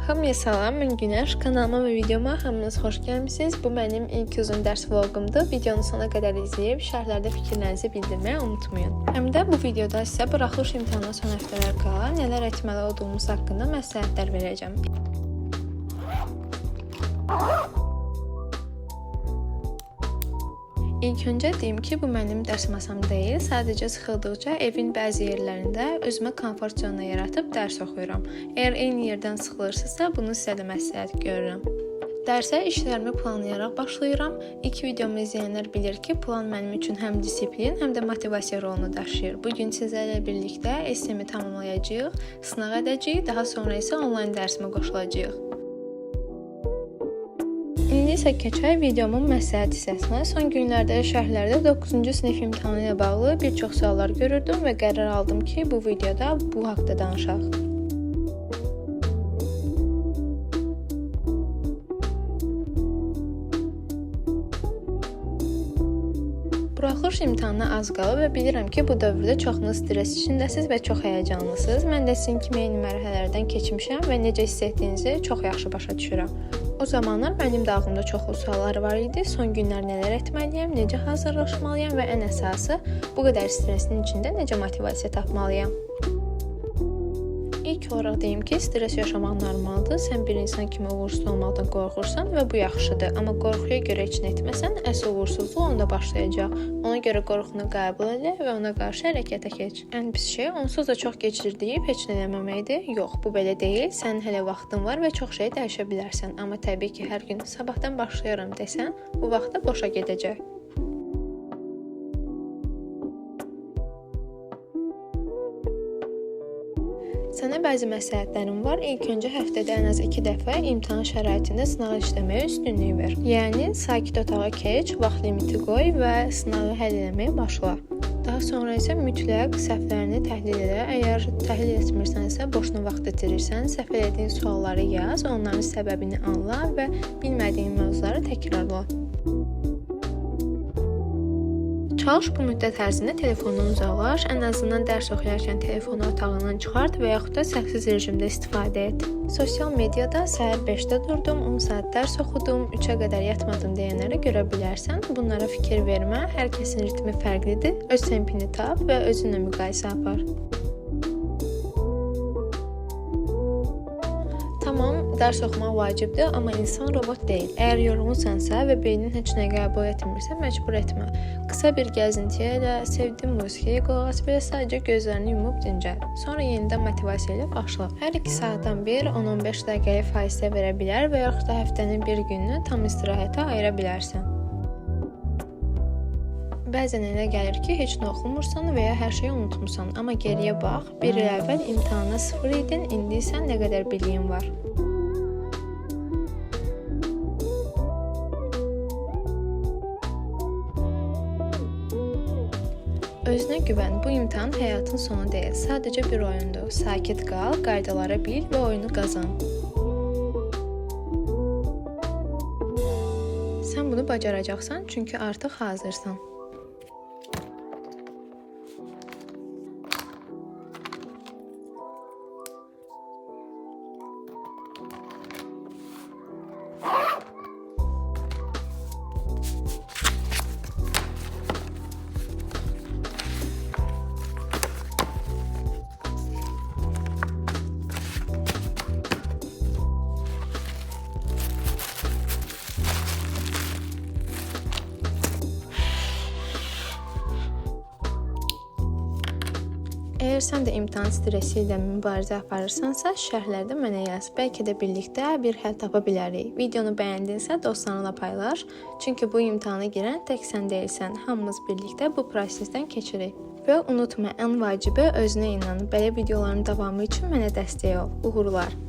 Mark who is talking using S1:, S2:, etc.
S1: Hamıya salam, mən Günəş. Kanalıma və videoma hamınız xoş gəlmisiniz. Bu mənim ilk uzun dərs vloqumdur. Videonu sona qədər izləyib, şərhlərdə fikirlərinizi bildirməyi unutmayın. Həm də bu videoda sizə buraxılış imtahanına son həftələr qala nələr etməli olduğumuz haqqında məsləhətlər verəcəm. İlk öncə deyim ki, bu mənim dərs masam deyil. Sadəcə sıxıldıqca evin bəzi yerlərində özümə komfort zona yaratıb dərs oxuyuram. Əgər eyni yerdən sıxılırsınızsa, bunu sizə də məsləhət görürəm. Dərsə işlərimi planlayaraq başlayıram. İlk videomu izləyənlər bilir ki, plan mənim üçün həm disiplin, həm də motivasiya rolunu daşıyır. Bu gün sizlərlə birlikdə SMi tamamlayacağıq, sınaq edəcəyik, daha sonra isə onlayn dərsimə qoşulacağıq. İndi isə keçək videomun məsləhət hissəsinə. Son günlərdə şərhlərdə 9-cu sinif imtahanı ilə bağlı bir çox suallar görürdüm və qərar aldım ki, bu videoda bu haqqda danışaq. Buraxılış imtahanına az qalıb və bilirəm ki, bu dövrdə çoxunuz stres içindəsiniz və çox həyəcanlısınız. Mən də sizin kimi eyni mərhələlərdən keçmişəm və necə hiss etdiyinizi çox yaxşı başa düşürəm. O zamanlar mənim də ağlımda çoxlu suallar var idi. Son günlər nələr etməliyəm, necə hazırlaşmalıyam və ən əsası, bu qədər stresin içində necə motivasiya tapmalıyam. İlk olaraq deyim ki, stres yaşamaq normaldır. Sən bir insan kimi uğursuz olmaqdan qorxursan və bu yaxşıdır. Amma qorxuya görə heç nə etməsən, əsl uğursuzluq onda başlayacaq. Ona görə qorxunu qəbul elə və ona qarşı hərəkətə keç. Ən pis şey onsuz da çox keçir deyib heç nə eləməməkdir. Yox, bu belə deyil. Sənin hələ vaxtın var və çox şey dəyişə bilərsən. Amma təbii ki, hər gün sabahdan başlayıram desən, bu vaxtda boşa gedəcək. Sənə bəzi məsləhətlərim var. İlk öncə həftədə ən az 2 dəfə imtahan şəraitində sınağı işləməyə üstünlük ver. Yəni, sakit otağa keç, vaxt limiti qoy və sınağı həll etməyə başla. Daha sonra isə mütləq səhvlərini təhlil elə. Əgər təhlil etmirsənsə, boşuna vaxt itirirsən, səhv etdiyin sualları yaz, onların səbəbini anla və bilmədiyin mövzuları təkrarla. Çalış bu müddət ərzində telefondan uzaqlaş, ən azından dərs oxuyarkən telefonu otağından çıxart və yaxud da səssiz rejimdə istifadə et. Sosial mediada səhər 5-də durdum, 10 saat dərs oxudum, 3-ə qədər yatmadım deyənləri görə bilərsən. Bunlara fikir vermə, hər kəsin ritmi fərqlidir, öz tempini tap və özünlə müqayisə apar. Tamam, dərs oxumaq vacibdir, amma insan robot deyil. Əgər yorğunsansa və beynin heç nə qəbul etmirsə, məcbur etmə. Qısa bir gəzintiyə elə, sevdiyin musiqiyə qulaq as, belə sadəcə gözlərini yumub dincəl. Sonra yenidən motivasiya ilə başla. Hər 2 saatdan bir 10-15 dəqiqəyə fasilə verə bilər və yaxud da həftənin bir gününü tam istirahətə ayıra bilərsən. Bəzən elə gəlir ki, heç nə oxumursan və ya hər şeyi unutmursan. Amma geriyə bax, bir il əvvəl imtahana 0 idin, indi isə nə qədər biliyin var. Özünə güvən, bu imtahan həyatın sonu deyil, sadəcə bir oyundur. Sakit qal, qaydaları bil və oyunu qazan. Sən bunu bacaracaqsan, çünki artıq hazırsan. Əgər sən də imtahan stresi ilə mübarizə aparırsansa, şərhlərdə mənə yaz. Bəlkə də birlikdə bir həll tapa bilərik. Videonu bəyəndinsə, dostlarınla paylaş. Çünki bu imtahana girən tək sən deyilsən. Hamımız birlikdə bu prosesdən keçirik. Və unutma, ən vacibi özünə inan. Belə videoların davamı üçün mənə dəstək ol. Uğurlar!